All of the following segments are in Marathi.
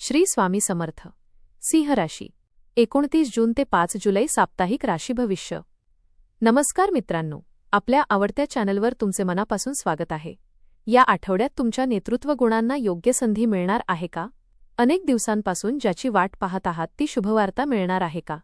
श्री स्वामी समर्थ. सिंह राशी 29 जून ते 5 जुलै साप्ताहिक राशी भविष्य. नमस्कार मित्रांनो, आपल्या आवडत्या चॅनलवर तुमचे मनापासून स्वागत आहे. या आठवड्यात तुमच्या नेतृत्व गुणांना योग्य संधी मिळणार आहे का? अनेक दिवसांपासून ज्याची वाट पाहत आहात ती शुभवार्ता मिळणार आहे का?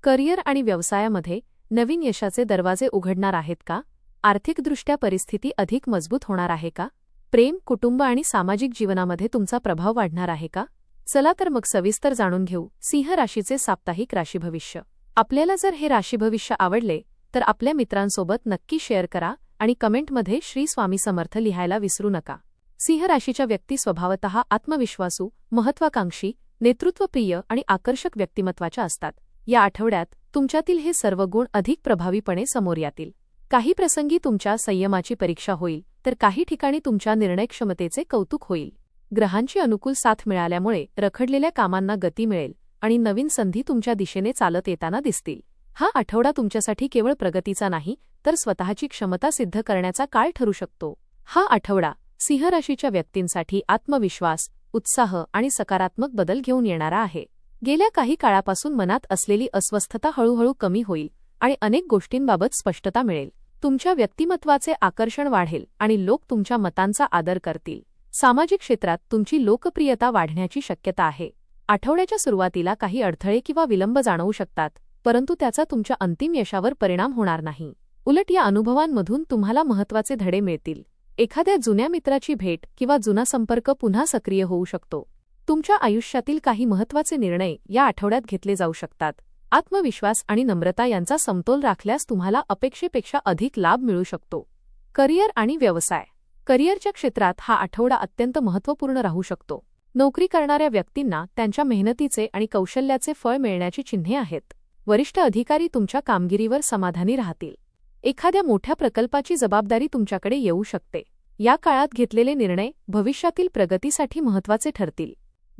करिअर आणि व्यवसायामध्ये नवीन यशाचे दरवाजे उघडणार आहेत का? आर्थिकदृष्ट्या परिस्थिती अधिक मजबूत होणार आहे का? प्रेम, कुटुंब आणि सामाजिक जीवनामध्ये तुमचा प्रभाव वाढणार आहे का? चला तर मग सविस्तर जाणून घेऊ सिंह राशीचे साप्ताहिक राशी भविष्य. आपल्याला जर हे राशी भविष्य आवडले तर आपल्या मित्रांसोबत नक्की शेअर करा आणि कमेंटमध्ये श्री स्वामी समर्थ लिहायला विसरू नका. सिंह राशीच्या व्यक्ती स्वभावतः आत्मविश्वासू, महत्वाकांक्षी, नेतृत्वप्रिय आणि आकर्षक व्यक्तिमत्वाच्या असतात. या आठवड्यात तुमच्यातील हे सर्व गुण अधिक प्रभावीपणे समोर येतील. काही प्रसंगी तुमच्या संयमाची परीक्षा होईल तर काही ठिकाणी तुमच्या निर्णयक्षमतेचे कौतुक होईल. ग्रहांची अनुकूल साथ मिळाल्यामुळे रखडलेल्या कामांना गती मिळेल आणि नवीन संधी तुमच्या दिशेने चालत येताना दिसतील. हा आठवडा तुमच्यासाठी केवळ प्रगतीचा नाही तर स्वतःची क्षमता सिद्ध करण्याचा काळ ठरू शकतो. हा आठवडा सिंह राशीच्या व्यक्तींसाठी आत्मविश्वास, उत्साह आणि सकारात्मक बदल घेऊन येणारा आहे. गेल्या काही काळापासून मनात असलेली अस्वस्थता हळूहळू कमी होईल आणि अनेक गोष्टींबाबत स्पष्टता मिळेल. तुमच्या व्यक्तिमत्वाचे आकर्षण वाढेल आणि लोक तुमच्या मतांचा आदर करतील. सामाजिक क्षेत्रात तुमची लोकप्रियता वाढण्याची शक्यता आहे. आठवड्याच्या सुरुवातीला काही अडथळे किंवा विलंब जाणवू शकतात, परंतु त्याचा तुमच्या अंतिम यशावर परिणाम होणार नाही. उलट या अनुभवांमधून तुम्हाला महत्त्वाचे धडे मिळतील. एखाद्या जुन्या मित्राची भेट किंवा जुना संपर्क पुन्हा सक्रिय होऊ शकतो. तुमच्या आयुष्यातील काही महत्त्वाचे निर्णय या आठवड्यात घेतले जाऊ शकतात. आत्मविश्वास आणि नम्रता यांचा समतोल राखल्यास तुम्हाला अपेक्षेपेक्षा अधिक लाभ मिळू शकतो. करिअर आणि व्यवसाय. करिअरच्या क्षेत्रात हा आठवडा अत्यंत महत्त्वपूर्ण राहू शकतो. नोकरी करणाऱ्या व्यक्तींना त्यांच्या मेहनतीचे आणि कौशल्याचे फळ मिळण्याची चिन्हे आहेत. वरिष्ठ अधिकारी तुमच्या कामगिरीवर समाधानी राहतील. एखाद्या मोठ्या प्रकल्पाची जबाबदारी तुमच्याकडे येऊ शकते. या काळात घेतलेले निर्णय भविष्यातील प्रगतीसाठी महत्त्वाचे ठरतील.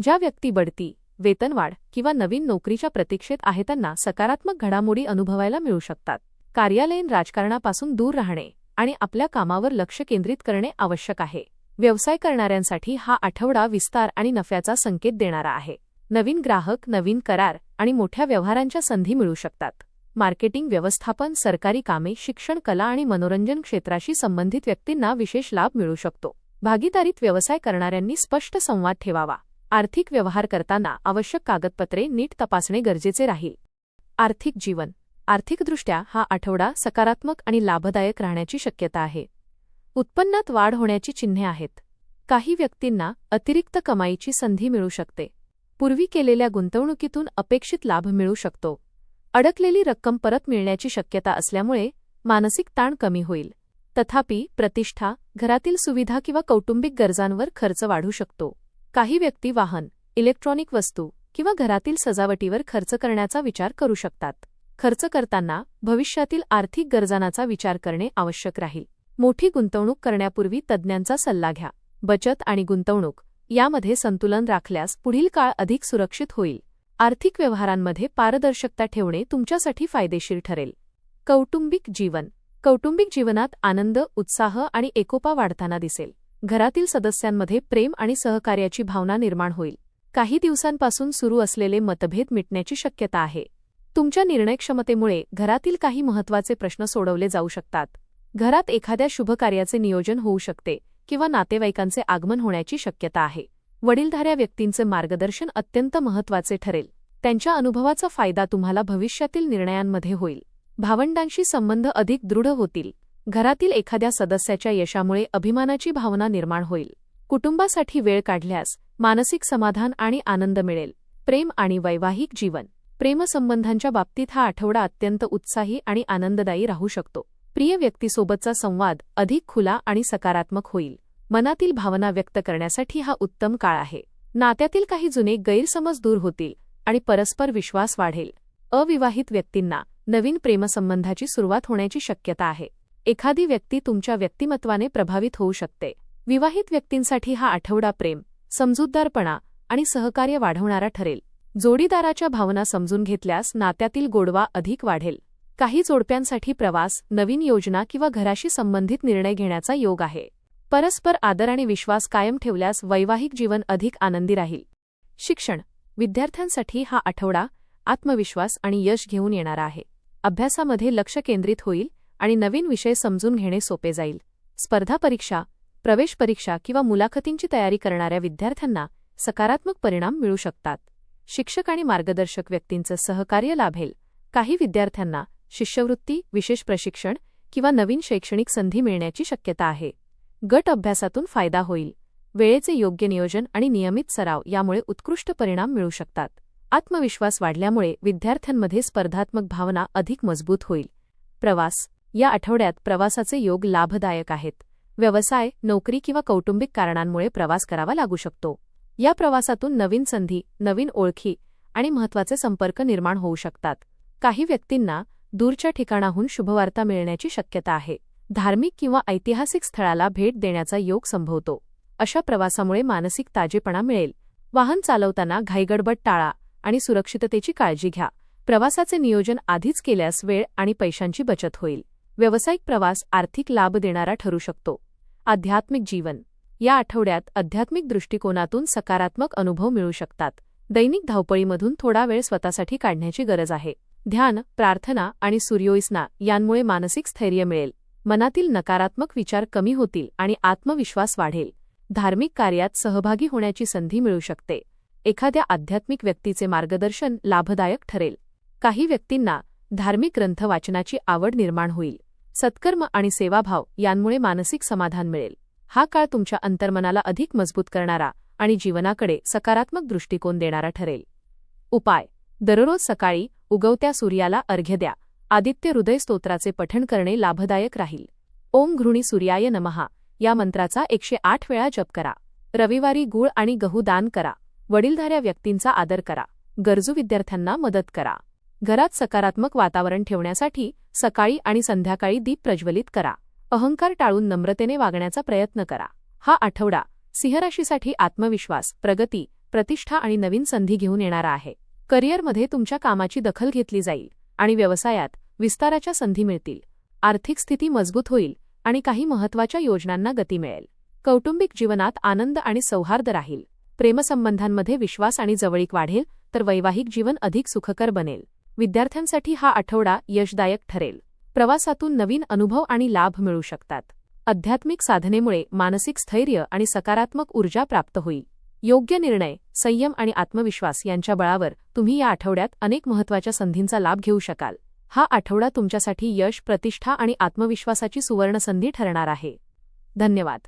ज्या व्यक्ती बढती, वेतनवाढ किंवा नवीन नोकरीच्या प्रतीक्षेत आहेत त्यांना सकारात्मक घडामोडी अनुभवायला मिळू शकतात. कार्यालयीन राजकारणापासून दूर राहणे आणि आपल्या कामावर लक्ष केंद्रित करणे आवश्यक आहे. व्यवसाय करणाऱ्यांसाठी हा आठवडा विस्तार आणि नफ्याचा संकेत देणारा आहे. नवीन ग्राहक, नवीन करार आणि मोठ्या व्यवहारांच्या संधी मिळू शकतात. मार्केटिंग, व्यवस्थापन, सरकारी कामे, शिक्षण, कला आणि मनोरंजन क्षेत्राशी संबंधित व्यक्तींना विशेष लाभ मिळू शकतो. भागीदारीत व्यवसाय करणाऱ्यांनी स्पष्ट संवाद ठेवावा. आर्थिक व्यवहार करताना आवश्यक कागदपत्रे नीट तपासणे गरजेचे राहील. आर्थिक जीवन. आर्थिकदृष्ट्या हा आठवडा सकारात्मक आणि लाभदायक राहण्याची शक्यता आहे. उत्पन्नात वाढ होण्याची चिन्हे आहेत. काही व्यक्तींना अतिरिक्त कमाईची संधी मिळू शकते. पूर्वी केलेल्या गुंतवणुकीतून अपेक्षित लाभ मिळू शकतो. अडकलेली रक्कम परत मिळण्याची शक्यता असल्यामुळे मानसिक ताण कमी होईल. तथापि प्रतिष्ठा, घरातील सुविधा किंवा कौटुंबिक गरजांवर खर्च वाढू शकतो. काही व्यक्ती वाहन, इलेक्ट्रॉनिक वस्तू किंवा घरातील सजावटीवर खर्च करण्याचा विचार करू शकतात. खर्च करताना भविष्यातील आर्थिक गरजांचा विचार करणे आवश्यक राहील. मोठी गुंतवणूक करण्यापूर्वी तज्ज्ञांचा सल्ला घ्या. बचत आणि गुंतवणूक यामध्ये संतुलन राखल्यास पुढील काळ अधिक सुरक्षित होईल. आर्थिक व्यवहारांमध्ये पारदर्शकता ठेवणे तुमच्यासाठी फायदेशीर ठरेल. कौटुंबिक जीवन. कौटुंबिक जीवनात आनंद, उत्साह आणि एकोपा वाढताना दिसेल. घरातील सदस्यांमध्ये प्रेम आणि सहकार्याची भावना निर्माण होईल. काही दिवसांपासून सुरू असलेले मतभेद मिटण्याची शक्यता आहे. तुमच्या निर्णयक्षमतेमुळे घरातील काही महत्त्वाचे प्रश्न सोडवले जाऊ शकतात. घरात एखाद्या शुभकार्याचे नियोजन होऊ शकते किंवा नातेवाईकांचे आगमन होण्याची शक्यता आहे. वडीलधाऱ्या व्यक्तींचे मार्गदर्शन अत्यंत महत्त्वाचे ठरेल. त्यांच्या अनुभवाचा फायदा तुम्हाला भविष्यातील निर्णयांमध्ये होईल. भावंडांशी संबंध अधिक दृढ होतील. घरातील एखाद्या सदस्याच्या यशामुळे अभिमानाची भावना निर्माण होईल. कुटुंबासाठी वेळ काढल्यास मानसिक समाधान आणि आनंद मिळेल. प्रेम आणि वैवाहिक जीवन. प्रेमसंबंधांच्या बाबतीत हा आठवडा अत्यंत उत्साही आणि आनंददायी राहू शकतो. प्रिय व्यक्तीसोबतचा संवाद अधिक खुला आणि सकारात्मक होईल. मनातील भावना व्यक्त करण्यासाठी हा उत्तम काळ आहे. नात्यातील काही जुने गैरसमज दूर होतील आणि परस्पर विश्वास वाढेल. अविवाहित व्यक्तींना नवीन प्रेमसंबंधाची सुरुवात होण्याची शक्यता आहे. एखादी व्यक्ती तुमच्या व्यक्तिमत्वाने प्रभावित होऊ शकते. विवाहित व्यक्तींसाठी हा आठवडा प्रेम, समजूतदारपणा आणि सहकार्य वाढवणारा ठरेल. जोडीदाराच्या भावना समजून घेतल्यास नात्यातील गोडवा अधिक वाढेल. काही जोडप्यांसाठी प्रवास, नवीन योजना किंवा घराशी संबंधित निर्णय घेण्याचा योग आहे. परस्पर आदर आणि विश्वास कायम ठेवल्यास वैवाहिक जीवन अधिक आनंदी राहील. शिक्षण. विद्यार्थ्यांसाठी हा आठवडा आत्मविश्वास आणि यश घेऊन येणारा आहे. अभ्यासामध्ये लक्ष केंद्रित होईल आणि नवीन विषय समजून घेणे सोपे जाईल. स्पर्धा परीक्षा, प्रवेश परीक्षा किंवा मुलाखतींची तयारी करणाऱ्या विद्यार्थ्यांना सकारात्मक परिणाम मिळू शकतात. शिक्षक आणि मार्गदर्शक व्यक्तींचं सहकार्य लाभेल. काही विद्यार्थ्यांना शिष्यवृत्ती, विशेष प्रशिक्षण किंवा नवीन शैक्षणिक संधी मिळण्याची शक्यता आहे. गट अभ्यासातून फायदा होईल. वेळेचे योग्य नियोजन आणि नियमित सराव यामुळे उत्कृष्ट परिणाम मिळू शकतात. आत्मविश्वास वाढल्यामुळे विद्यार्थ्यांमध्ये स्पर्धात्मक भावना अधिक मजबूत होईल. प्रवास. या आठवड्यात प्रवासाचे योग लाभदायक आहेत. व्यवसाय, नोकरी किंवा कौटुंबिक कारणांमुळे प्रवास करावा लागू शकतो. या प्रवासातून नवीन संधी, नवीन ओळखी आणि महत्त्वाचे संपर्क निर्माण होऊ शकतात. काही व्यक्तींना दूरच्या ठिकाणाहून शुभवार्ता मिळण्याची शक्यता आहे. धार्मिक किंवा ऐतिहासिक स्थळाला भेट देण्याचा योग संभवतो. अशा प्रवासामुळे मानसिक ताजेपणा मिळेल. वाहन चालवताना घाईगडबड टाळा आणि सुरक्षिततेची काळजी घ्या. प्रवासाचे नियोजन आधीच केल्यास वेळ आणि पैशांची बचत होईल. व्यावसायिक प्रवास आर्थिक लाभ देणारा ठरू शकतो. आध्यात्मिक जीवन. या आठवड्यात आध्यात्मिक दृष्टिकोनातून सकारात्मक अनुभव मिळू शकतात. दैनिक धावपळीमधून थोडा वेळ स्वतःसाठी काढण्याची गरज आहे. ध्यान, प्रार्थना आणि सूर्योपासना यांमुळे मानसिक स्थैर्य मिळेल. मनातील नकारात्मक विचार कमी होतील आणि आत्मविश्वास वाढेल. धार्मिक कार्यात सहभागी होण्याची संधी मिळू शकते. एखाद्या आध्यात्मिक व्यक्तीचे मार्गदर्शन लाभदायक ठरेल. काही व्यक्तींना धार्मिक ग्रंथ वाचनाची आवड निर्माण होईल. सत्कर्म आणि सेवाभाव यांमुळे मानसिक समाधान मिळेल. हा काळ तुमच्या अंतर्मनाला अधिक मजबूत करणारा आणि जीवनाकडे सकारात्मक दृष्टिकोन देणारा ठरेल. उपाय. दररोज सकाळी उगवत्या सूर्याला अर्घ्य द्या. आदित्य हृदय स्तोत्राचे पठण करणे लाभदायक राहील. ओम घृणी सूर्याय नमः या मंत्राचा 108 वेळा जप करा. रविवारी गूळ आणि गहू दान करा. वडीलधाऱ्या व्यक्तींचा आदर करा. गरजू विद्यार्थ्यांना मदत करा. घरात सकारात्मक वातावरण ठेवण्यासाठी सकाळी आणि संध्याकाळी दीप प्रज्वलित करा. अहंकार टाळून नम्रतेने वागण्याचा प्रयत्न करा. हा आठवडा सिंह राशीसाठी आत्मविश्वास, प्रगती, प्रतिष्ठा आणि नवीन संधी घेऊन येणारा आहे. करिअरमध्ये तुमच्या कामाची दखल घेतली जाईल आणि व्यवसायात विस्ताराच्या संधी मिळतील. आर्थिक स्थिती मजबूत होईल आणि काही महत्त्वाच्या योजनांना गती मिळेल. कौटुंबिक जीवनात आनंद आणि सौहार्द राहील. प्रेमसंबंधांमध्ये विश्वास आणि जवळीक वाढेल तर वैवाहिक जीवन अधिक सुखकर बनेल. विद्यार्थ्यांसाठी हा आठवडा यशदायक ठरेल. प्रवासातून नवीन अनुभव आणि लाभ मिळू शकतात. आध्यात्मिक साधनेमुळे मानसिक स्थैर्य आणि सकारात्मक ऊर्जा प्राप्त होईल. योग्य निर्णय, संयम आणि आत्मविश्वास यांच्या बळावर तुम्ही या आठवड्यात अनेक महत्त्वाच्या संधींचा लाभ घेऊ शकाल. हा आठवडा तुमच्यासाठी यश, प्रतिष्ठा आणि आत्मविश्वासाची सुवर्णसंधी ठरणार आहे. धन्यवाद.